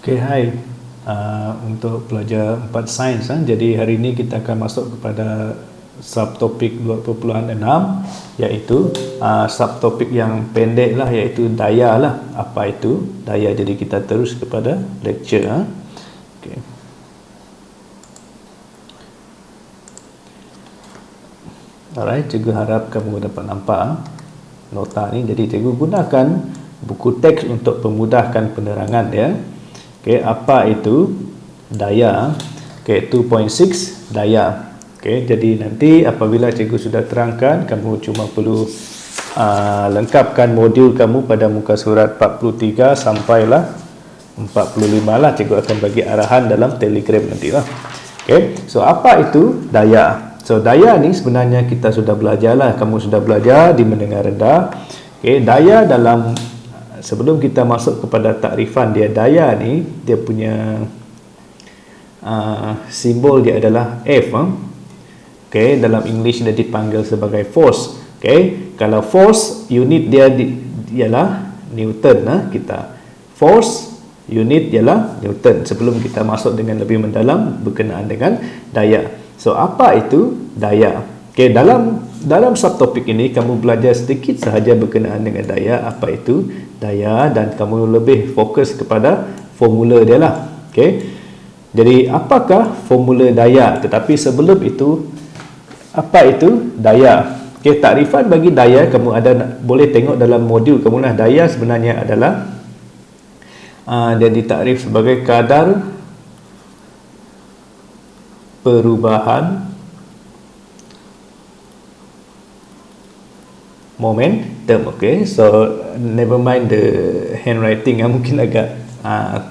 Okay, hai. Untuk pelajar 4 sains, jadi hari ini kita akan masuk kepada subtopik 2.6, iaitu subtopik yang pendek lah, iaitu daya lah. Apa itu daya? Jadi kita terus kepada lecture. Okay. Alright, cikgu harap kamu dapat nampak nota ni. Jadi cikgu gunakan buku teks untuk memudahkan penerangan ya. Okay, apa itu daya? Okay, 2.6 daya. Okay, jadi nanti apabila cikgu sudah terangkan, kamu cuma perlu lengkapkan modul kamu pada muka surat 43 sampailah 45 lah. Cikgu akan bagi arahan dalam Telegram nanti lah. Okay, so apa itu daya? So daya ni sebenarnya kita sudah belajar lah. Kamu sudah belajar di mendengar rendah. Okay, daya dalam sebelum kita masuk kepada takrifan dia, daya ni dia punya simbol dia adalah F. Okay, dalam English dia dipanggil sebagai force. Okay, kalau force unit dia ialah Newton. Kita force unit ialah Newton. Sebelum kita masuk dengan lebih mendalam berkenaan dengan daya. So apa itu daya? Okay, dalam subtopik ini kamu belajar sedikit sahaja berkenaan dengan daya, apa itu daya, dan kamu lebih fokus kepada formula dia lah. Okay, jadi apakah formula daya? Tetapi sebelum itu, apa itu daya? Okay, takrifan bagi daya kamu boleh tengok dalam modul kamu lah. Daya sebenarnya adalah dia ditakrif sebagai kadar perubahan momentum. Okay, so never mind the handwriting yang mungkin agak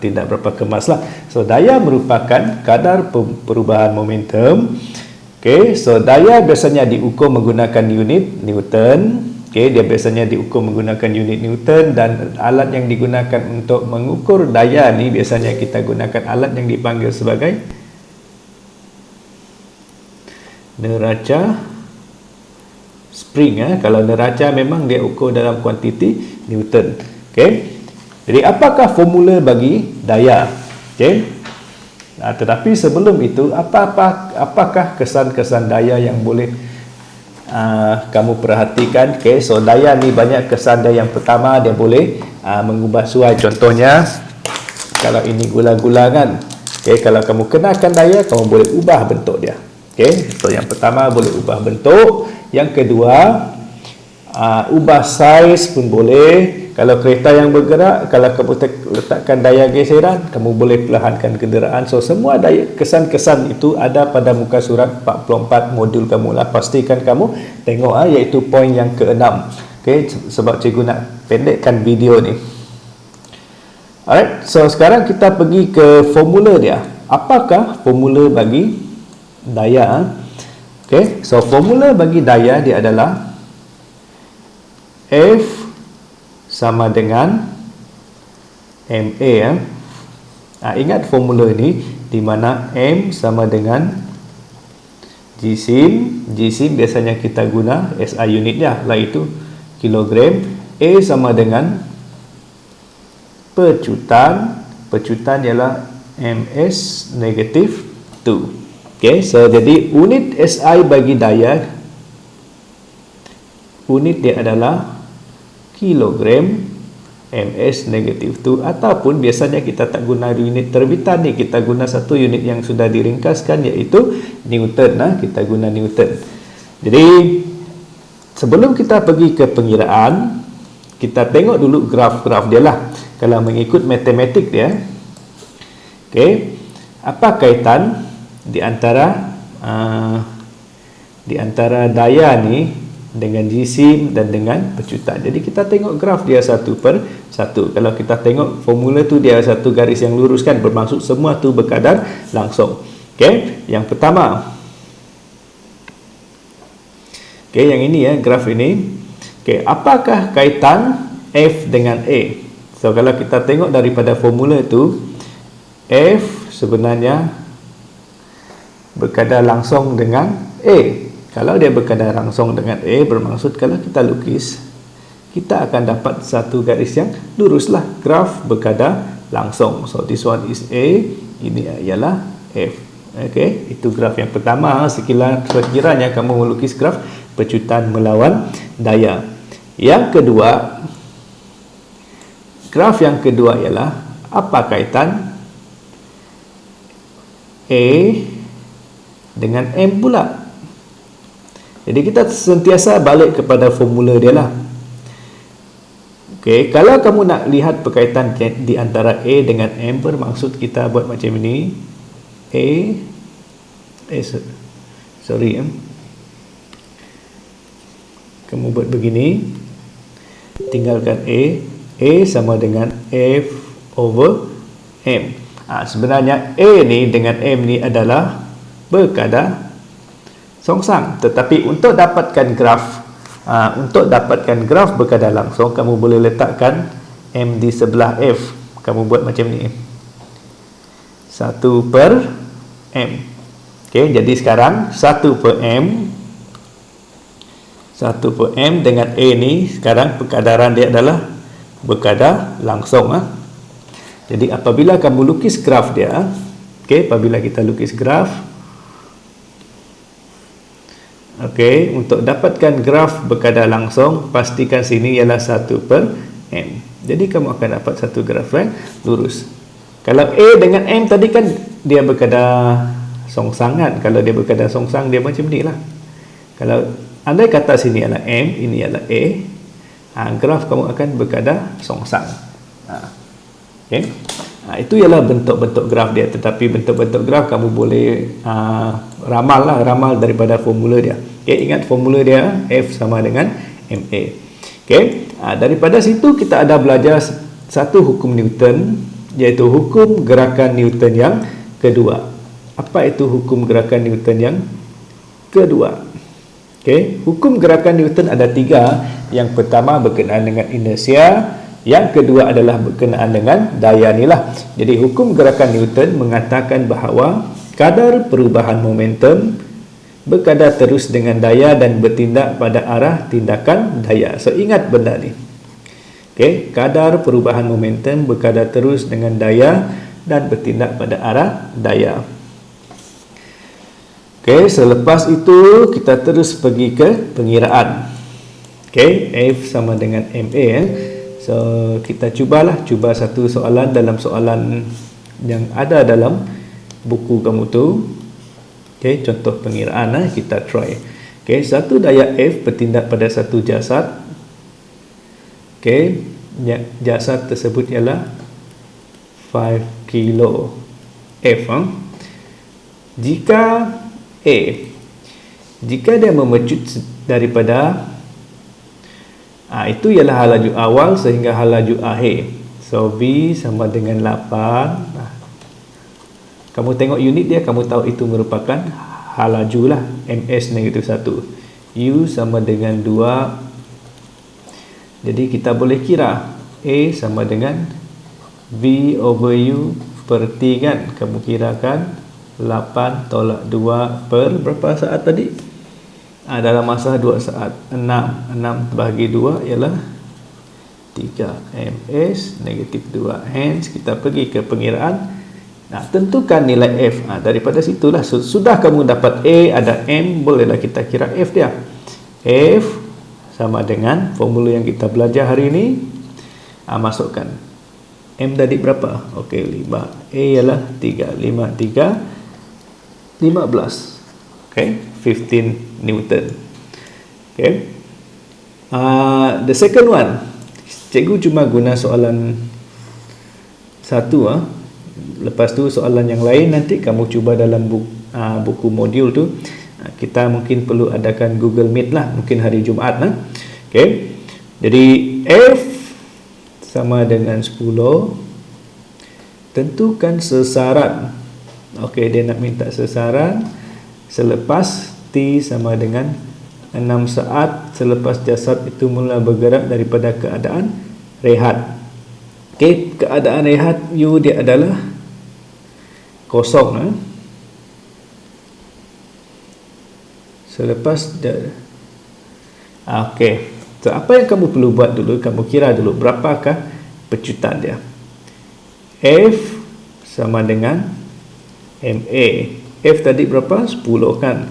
tidak berapa kemas lah. So daya merupakan kadar perubahan momentum. Okay, so daya biasanya diukur menggunakan unit Newton. Okay, dia biasanya diukur menggunakan unit Newton, dan alat yang digunakan untuk mengukur daya ni biasanya kita gunakan alat yang dipanggil sebagai neraca spring. Kalau neraca memang dia ukur dalam kuantiti Newton. Okay, jadi apakah formula bagi daya? Okay, tetapi sebelum itu, apakah kesan-kesan daya yang boleh kamu perhatikan? Okay, so daya ni banyak kesan dia. Yang pertama, dia boleh mengubah suai. Contohnya kalau ini gula-gula kan. Okay, kalau kamu kenakan daya, kamu boleh ubah bentuk dia. Okay, so yang pertama boleh ubah bentuk. Yang kedua, ubah saiz pun boleh. Kalau kereta yang bergerak, kalau kamu letakkan daya geseran, kamu boleh perlahankan kenderaan. So semua daya kesan-kesan itu ada pada muka surat 44 modul kamu lah. Pastikan kamu tengok iaitu poin yang ke-6. Okay, sebab cikgu nak pendekkan video ni. Alright, so sekarang kita pergi ke formula dia. Apakah formula bagi daya? Okay, so formula bagi daya dia adalah F sama dengan MA. Ingat formula ni, di mana M sama dengan Gsim. Gsim biasanya kita guna SI unitnya, iaitu kilogram. A sama dengan pecutan. Pecutan ialah MS negatif 2. Okay, so jadi unit SI bagi daya, unit dia adalah kilogram MS negatif 2, ataupun biasanya kita tak guna unit terbitan ni, kita guna satu unit yang sudah diringkaskan, iaitu Newton. Kita guna Newton. Jadi sebelum kita pergi ke pengiraan, kita tengok dulu graf-graf dia lah. Kalau mengikut matematik dia, okay, apa kaitan di antara daya ni dengan Gsim dan dengan pecutan? Jadi kita tengok graf dia satu per satu. Kalau kita tengok formula tu, dia satu garis yang lurus kan, bermaksud semua tu berkadar langsung. Okay, yang pertama, okay, yang ini graf ini. Okay, apakah kaitan F dengan A? So kalau kita tengok daripada formula tu, F sebenarnya berkadar langsung dengan A. Kalau dia berkadar langsung dengan A, bermaksud kalau kita lukis, kita akan dapat satu garis yang lurus lah. Graf berkadar langsung. So this one is A, ini ialah F. Okey, itu graf yang pertama. Sekiranya kamu melukis graf pecutan melawan daya. Yang kedua, graf yang kedua ialah apa kaitan A dengan M pula. Jadi kita sentiasa balik kepada formula dia lah. Okey, kalau kamu nak lihat perkaitan di antara A dengan M, bermaksud kita buat macam ini. Kamu buat begini, tinggalkan A sama dengan F over M. Sebenarnya A ni dengan M ni adalah berkadar songsang, tetapi untuk dapatkan graf berkadar langsung, kamu boleh letakkan M di sebelah F. Kamu buat macam ni, 1 per M. Okey, jadi sekarang 1 per M dengan A ni, sekarang perkadaran dia adalah berkadar langsung. Jadi apabila kamu lukis graf dia, okey, apabila kita lukis graf, okey, untuk dapatkan graf berkadar langsung, pastikan sini ialah 1 per M. Jadi kamu akan dapat satu graf yang lurus. Kalau A dengan M tadi kan dia berkadar songsangan. Kalau dia berkadar songsang, dia macam ni lah. Kalau andai kata sini ialah M, ini ialah A, graf kamu akan berkadar songsang. Okay. Itu ialah bentuk-bentuk graf dia. Tetapi bentuk-bentuk graf kamu boleh ramal daripada formula dia. Okay, ingat formula dia, F sama dengan MA. Okay. Daripada situ kita ada belajar satu hukum Newton, iaitu hukum gerakan Newton yang kedua. Apa itu hukum gerakan Newton yang kedua? Okey, hukum gerakan Newton ada 3. Yang pertama berkenaan dengan inersia, yang kedua adalah berkenaan dengan daya nilah. Jadi hukum gerakan Newton mengatakan bahawa kadar perubahan momentum berkadar terus dengan daya dan bertindak pada arah tindakan daya. So ingat benda ni. Okey, kadar perubahan momentum berkadar terus dengan daya dan bertindak pada arah daya. Okey, selepas itu kita terus pergi ke pengiraan. Okey, F sama dengan MA. So kita cuba satu soalan dalam soalan yang ada dalam buku kamu tu. Okey, contoh pengiraan kita try. Okey, satu daya F bertindak pada satu jasad. Okey, jasad tersebut ialah 5 kilo F. Jika dia memecut daripada itu ialah halaju awal sehingga halaju akhir. So V sama dengan 8. Kamu tengok unit dia, kamu tahu itu merupakan halaju lah, ms negatif 1. U sama dengan 2. Jadi kita boleh kira A sama dengan V over U per T kan. Kamu kirakan 8 tolak 2 per berapa saat tadi? Dalam masa 2 saat. 6 bagi 2 ialah 3 ms negatif 2. Hence kita pergi ke pengiraan. Tentukan nilai F. Daripada situlah sudah kamu dapat A, ada M, bolehlah kita kira F dia. F sama dengan formula yang kita belajar hari ini. Masukkan M tadi berapa? Okey, 5. A ialah 3. 5, 3, 15. Okey, 15 Newton. Okey. The second one. Cikgu cuma guna soalan satu. Lepas tu soalan yang lain nanti kamu cuba dalam buku modul tu. Kita mungkin perlu adakan Google Meet lah, mungkin hari Jumaat lah. Okey. Jadi F sama dengan 10. Tentukan sesaran. Okey, dia nak minta sesaran selepas T sama dengan 6 saat selepas jasad itu mula bergerak daripada keadaan rehat. Okey, keadaan rehat U dia adalah kosong. Selepas okey. So, apa yang kamu perlu buat dulu? Kamu kira dulu berapakah pecutan dia. F sama dengan MA. F tadi berapa? 10 kan.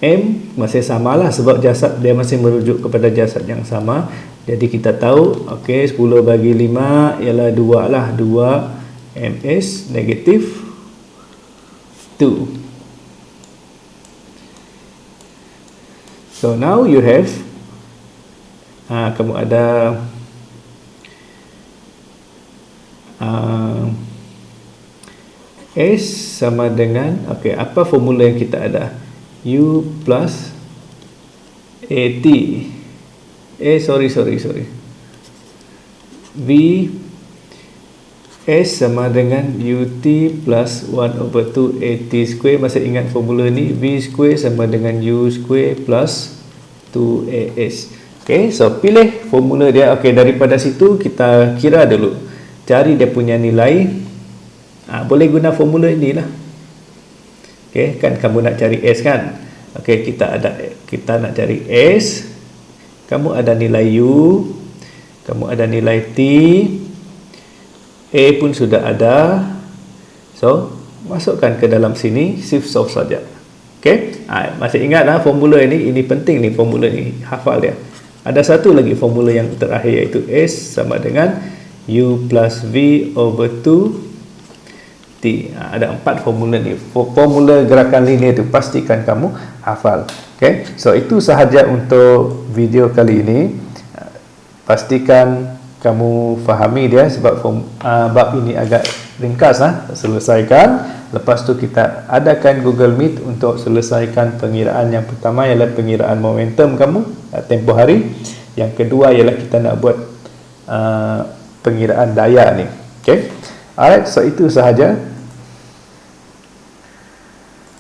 M masih samalah sebab jasad dia masih merujuk kepada jasad yang sama. Jadi kita tahu, okey, 10 bagi 5 ialah 2 lah. 2 ms negatif 2. So now you have, kamu ada S sama dengan, okey, apa formula yang kita ada? U plus AT. Sorry. V S sama dengan UT plus 1/2 AT square. Masih ingat formula ni? V square sama dengan U square plus 2AS. Ok, so pilih formula dia. Ok, daripada situ kita kira dulu, cari dia punya nilai. Boleh guna formula ni lah. Ok, kan kamu nak cari S kan? Ok, kita nak cari S. Kamu ada nilai U, kamu ada nilai T, A pun sudah ada. So, masukkan ke dalam sini, shift solve saja. Ok, masih ingat lah formula ini penting ni, formula ni, hafal dia. Ada satu lagi formula yang terakhir, iaitu S sama dengan U plus V over 2 T. Ada 4 formula ni. Formula gerakan linear tu pastikan kamu hafal. Okay, so itu sahaja untuk video kali ini. Pastikan kamu fahami dia sebab bab ini agak ringkas. Selesaikan. Lepas tu kita adakan Google Meet untuk selesaikan pengiraan. Yang pertama ialah pengiraan momentum kamu tempoh hari. Yang kedua ialah kita nak buat pengiraan daya ni. Okay, alright, so itu sahaja.